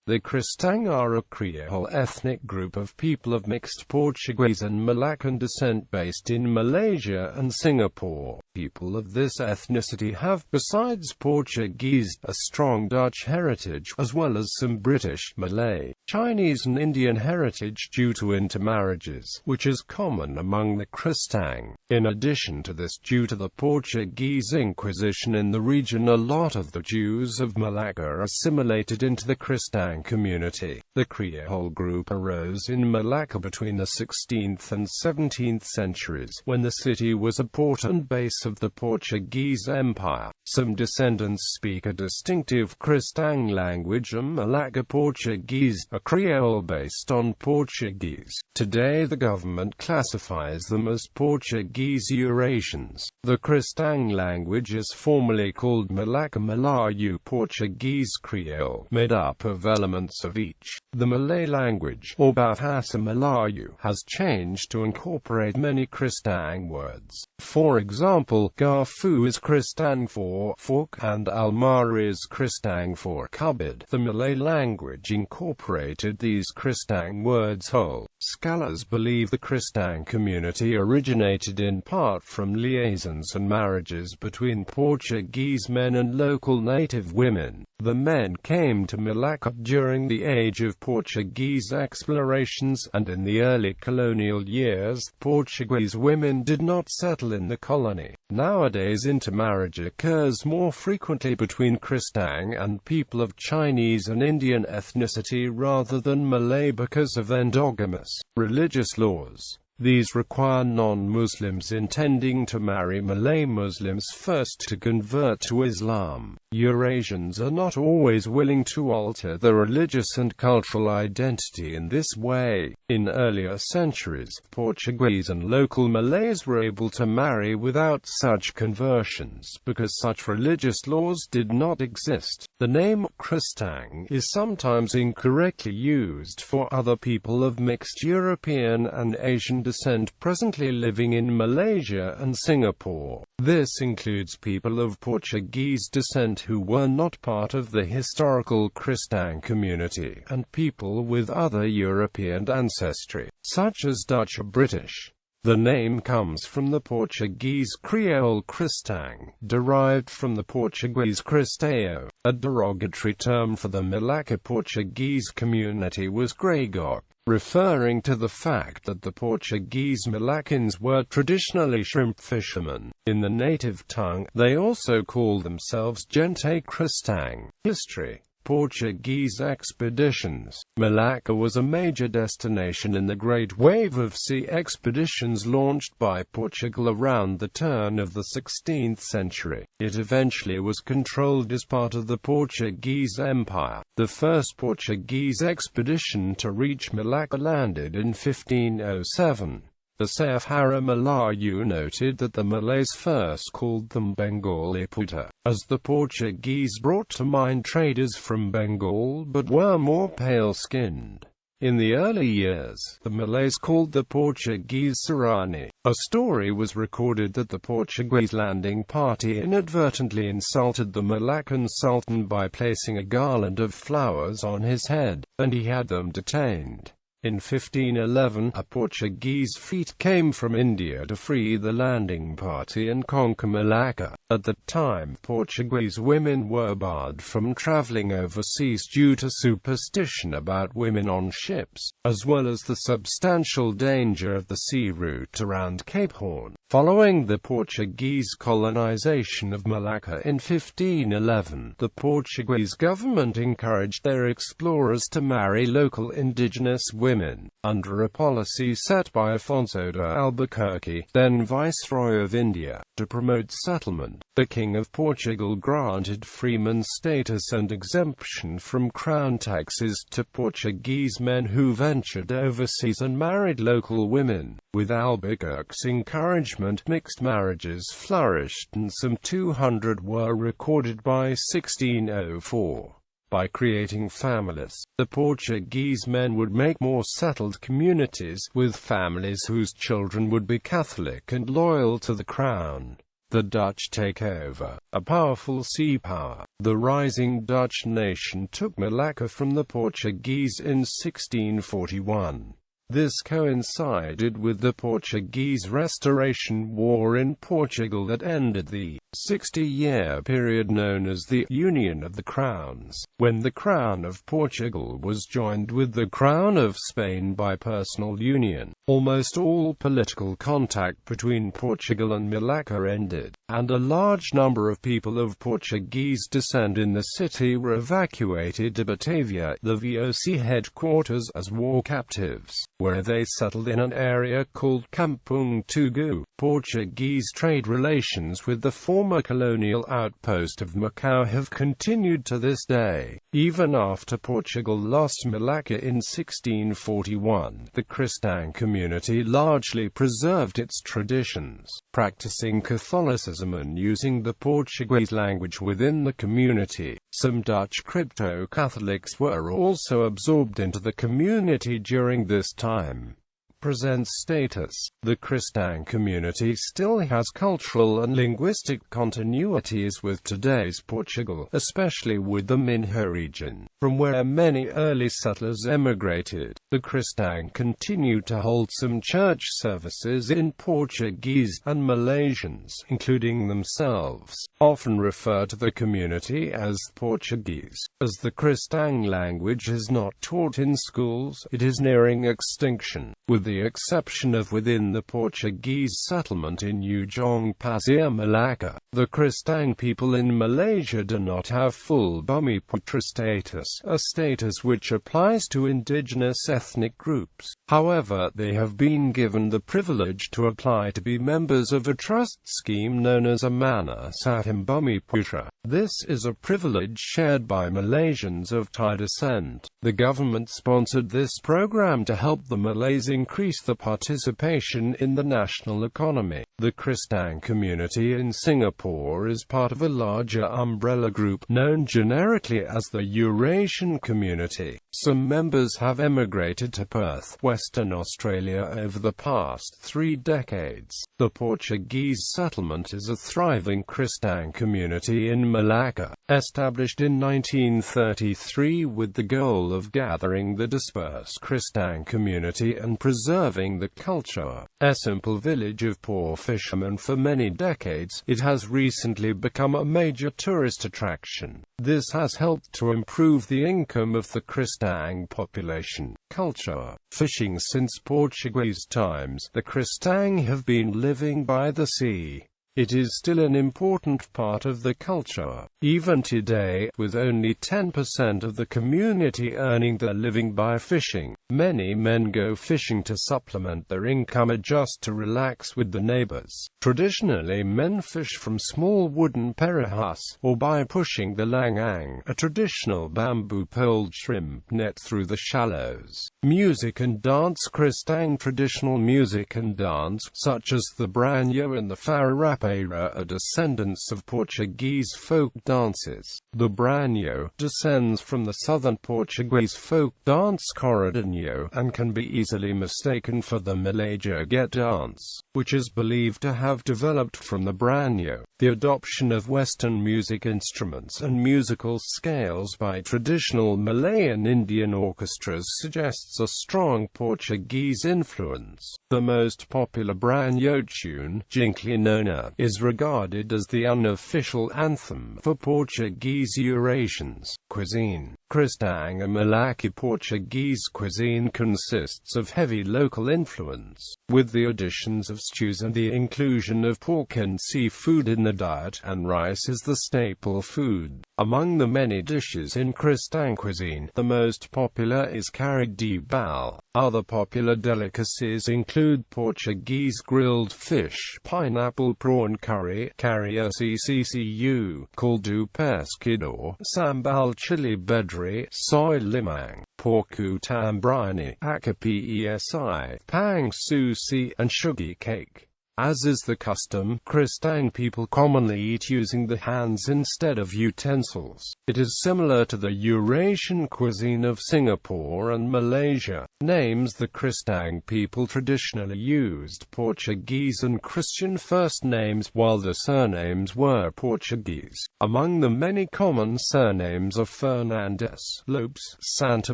The Kristang are a creole ethnic group of people of mixed Portuguese and Malaccan descent based in Malaysia and Singapore. People of this ethnicity have, besides Portuguese, a strong Dutch heritage, as well as some British, Malay, Chinese and Indian heritage due to intermarriages, which is common among the Kristang. In addition to this, due to the Portuguese Inquisition in the region, a lot of the Jews of Malacca assimilated into the Kristang community. The Creole group arose in Malacca between the 16th and 17th centuries, when the city was a port and base of the Portuguese Empire. Some descendants speak a distinctive Kristang language, a Malacca Portuguese, a Creole based on Portuguese. Today the government classifies them as Portuguese Eurasians. The Kristang language is formally called Malacca Malayu Portuguese Creole, made up of elements of each. The Malay language, or Bahasa Melayu, has changed to incorporate many Kristang words. For example, Garfu is Kristang for fork, and almari is Kristang for cupboard. The Malay language incorporated these Kristang words whole. Scholars believe the Kristang community originated in part from liaisons and marriages between Portuguese men and local native women. The men came to Malacca during the age of Portuguese explorations, and in the early colonial years, Portuguese women did not settle in the colony. Nowadays intermarriage occurs more frequently between Kristang and people of Chinese and Indian ethnicity rather than Malay because of endogamous religious laws. These require non-Muslims intending to marry Malay Muslims first to convert to Islam. Eurasians are not always willing to alter their religious and cultural identity in this way. In earlier centuries, Portuguese and local Malays were able to marry without such conversions, because such religious laws did not exist. The name Kristang is sometimes incorrectly used for other people of mixed European and Asian descent presently living in Malaysia and Singapore. This includes people of Portuguese descent who were not part of the historical Kristang community, and people with other European ancestry, such as Dutch or British. The name comes from the Portuguese Creole Kristang, derived from the Portuguese Cristão. A derogatory term for the Malacca Portuguese community was Gregok, referring to the fact that the Portuguese Malaccans were traditionally shrimp fishermen. In the native tongue, they also call themselves Gente Kristang. History. Portuguese expeditions. Malacca was a major destination in the great wave of sea expeditions launched by Portugal around the turn of the 16th century. It eventually was controlled as part of the Portuguese Empire. The first Portuguese expedition to reach Malacca landed in 1507. The Safhara Malayu noted that the Malays first called them Bengali Puta, as the Portuguese brought to mind traders from Bengal but were more pale-skinned. In the early years, the Malays called the Portuguese Sarani. A story was recorded that the Portuguese landing party inadvertently insulted the Malaccan Sultan by placing a garland of flowers on his head, and he had them detained. In 1511, a Portuguese fleet came from India to free the landing party and conquer Malacca. At the time, Portuguese women were barred from traveling overseas due to superstition about women on ships, as well as the substantial danger of the sea route around Cape Horn. Following the Portuguese colonization of Malacca in 1511, the Portuguese government encouraged their explorers to marry local indigenous women. Under a policy set by Afonso de Albuquerque, then Viceroy of India, to promote settlement, the King of Portugal granted freeman status and exemption from crown taxes to Portuguese men who ventured overseas and married local women. With Albuquerque's encouragement, mixed marriages flourished and some 200 were recorded by 1604. By creating families, the Portuguese men would make more settled communities, with families whose children would be Catholic and loyal to the crown. The Dutch takeover, a powerful sea power. The rising Dutch nation took Malacca from the Portuguese in 1641. This coincided with the Portuguese Restoration War in Portugal that ended the 60-year period known as the Union of the Crowns, when the Crown of Portugal was joined with the Crown of Spain by personal union. Almost all political contact between Portugal and Malacca ended, and a large number of people of Portuguese descent in the city were evacuated to Batavia, the VOC headquarters, as war captives, where they settled in an area called Kampung Tugu. Portuguese trade relations with the former colonial outpost of Macau have continued to this day. Even after Portugal lost Malacca in 1641, the Kristang community largely preserved its traditions, practicing Catholicism and using the Portuguese language within the community. Some Dutch crypto-Catholics were also absorbed into the community during this time. Present status. The Kristang community still has cultural and linguistic continuities with today's Portugal, especially with the Minho region, from where many early settlers emigrated. The Kristang continue to hold some church services in Portuguese, and Malaysians, including themselves, often refer to the community as Portuguese. As the Kristang language is not taught in schools, it is nearing extinction, with the exception of within the Portuguese settlement in Ujong Pasir Malacca. The Kristang people in Malaysia do not have full Bumi Putra status, a status which applies to indigenous ethnic groups. However, they have been given the privilege to apply to be members of a trust scheme known as Amana Satim Bumi Putra. This is a privilege shared by Malaysians of Thai descent. The government sponsored this program to help the Malays increase the participation in the national economy. The Kristang community in Singapore is part of a larger umbrella group known generically as the Eurasian Community. Some members have emigrated to Perth, Western Australia over the past 3 decades. The Portuguese settlement is a thriving Kristang community in Malacca, established in 1933 with the goal of gathering the dispersed Kristang community and preserving the culture. A simple village of poor fishermen for many decades, it has recently become a major tourist attraction. This has helped to improve the income of the Kristang population. Culture. Fishing. Since Portuguese times, the Kristang have been living by the sea. It is still an important part of the culture. Even today, with only 10% of the community earning their living by fishing, many men go fishing to supplement their income or just to relax with the neighbors. Traditionally, men fish from small wooden perahas, or by pushing the langang, a traditional bamboo-poled shrimp net through the shallows. Music and dance. Kristang traditional music and dance, such as the branyo and the fararapa, are descendants of Portuguese folk dances. The branyo descends from the southern Portuguese folk dance corridinho, and can be easily mistaken for the Malay joget dance, which is believed to have developed from the branyo. The adoption of Western music instruments and musical scales by traditional Malay and Indian orchestras suggests a strong Portuguese influence. The most popular branyo tune, Jinkli Nona, is regarded as the unofficial anthem for Portuguese Eurasians. Cuisine. Kristang and Malacca Portuguese cuisine consists of heavy local influence, with the additions of stews and the inclusion of pork and seafood in the diet, and rice is the staple food. Among the many dishes in Kristang cuisine, the most popular is carne de bal. Other popular delicacies include Portuguese grilled fish, pineapple prawn curry, carriaccu, caldo pescador, sambal chili bedri, soy limang, porco tambrani, acapesi, pang susi, and sugar cake. As is the custom, Kristang people commonly eat using the hands instead of utensils. It is similar to the Eurasian cuisine of Singapore and Malaysia. Names: the Kristang people traditionally used Portuguese and Christian first names, while the surnames were Portuguese. Among the many common surnames are Fernandes, Lopes, Santa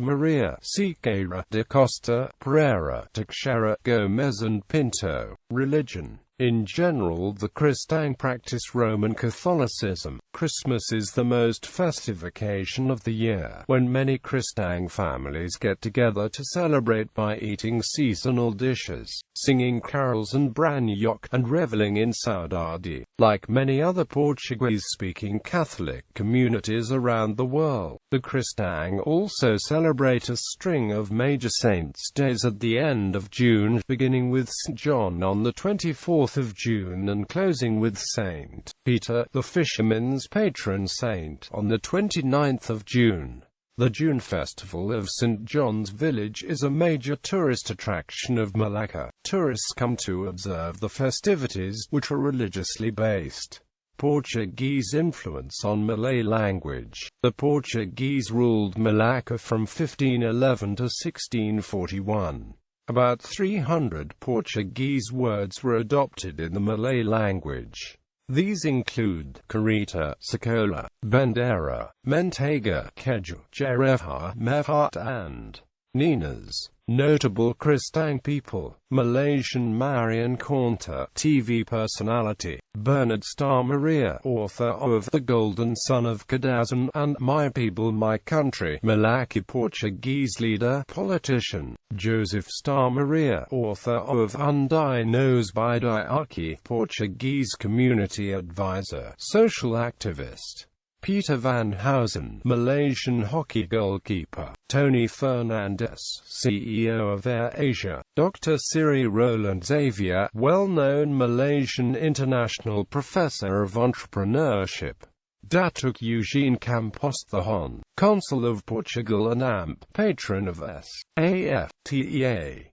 Maria, Siqueira, da Costa, Pereira, Teixeira, Gomez and Pinto. Religion: in general, the Kristang practice Roman Catholicism. Christmas is the most festive occasion of the year, when many Kristang families get together to celebrate by eating seasonal dishes, singing carols and branyok, and reveling in saudade. Like many other Portuguese-speaking Catholic communities around the world, the Kristang also celebrate a string of major saints' days at the end of June, beginning with St. John on the 24th of June and closing with Saint Peter, the fisherman's patron saint, on the 29th of June. The June festival of St. John's Village is a major tourist attraction of Malacca. Tourists come to observe the festivities, which are religiously based. Portuguese influence on Malay language. The Portuguese ruled Malacca from 1511 to 1641. About 300 Portuguese words were adopted in the Malay language. These include carita, sacola, bandera, mentega, keju, jerevha, mevhat and ninas. Notable Kristang people: Malaysian Marian Conta, TV personality; Bernard Star Maria, author of The Golden Son of Kadazan and My People, My Country; Malacca Portuguese leader, politician; Joseph Star Maria, author of Undai Nos Bidai, Portuguese community advisor, social activist; Peter Van Housen, Malaysian hockey goalkeeper; Tony Fernandes, CEO of Air Asia; Dr. Siri Roland Xavier, well-known Malaysian international professor of entrepreneurship; Datuk Eugene Campos Thahon, Consul of Portugal and AMP, patron of SAFTA;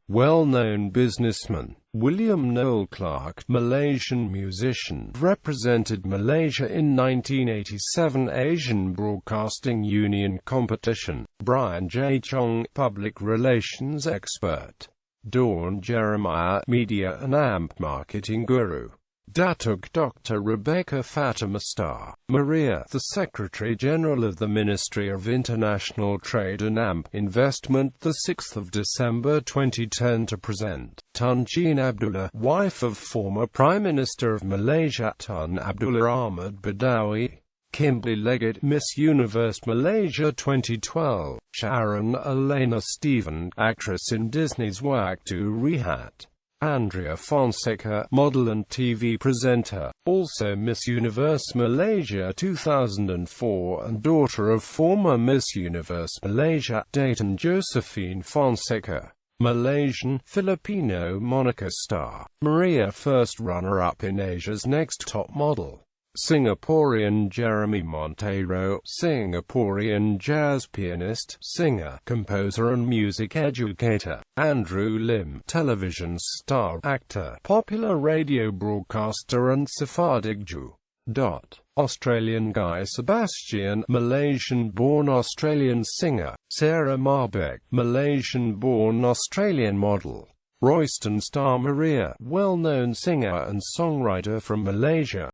well-known businessman; William Noel Clark, Malaysian musician, represented Malaysia in 1987 Asian Broadcasting Union competition; Brian J. Chong, public relations expert; Dawn Jeremiah, media and AMP marketing guru; Datuk Dr. Rebecca Fatima Star Maria, the Secretary-General of the Ministry of International Trade and AMP Investment, the 6th of December 2010 to present. Tun Jean Abdullah, wife of former Prime Minister of Malaysia Tun Abdullah Ahmad Badawi. Kimberly Leggett, Miss Universe Malaysia 2012. Sharon Elena Stephen, actress in Disney's Waktu Rehat. Andrea Fonseca, model and TV presenter, also Miss Universe Malaysia 2004 and daughter of former Miss Universe Malaysia, Dayton Josephine Fonseca. Malaysian, Filipino Monica Star Maria, first runner-up in Asia's Next Top Model. Singaporean Jeremy Monteiro, Singaporean jazz pianist, singer, composer and music educator. Andrew Lim, television star, actor, popular radio broadcaster and Sephardic Jew. Australian Guy Sebastian, Malaysian-born Australian singer. Sarah Marbeck, Malaysian-born Australian model. Royston Star Maria, well-known singer and songwriter from Malaysia.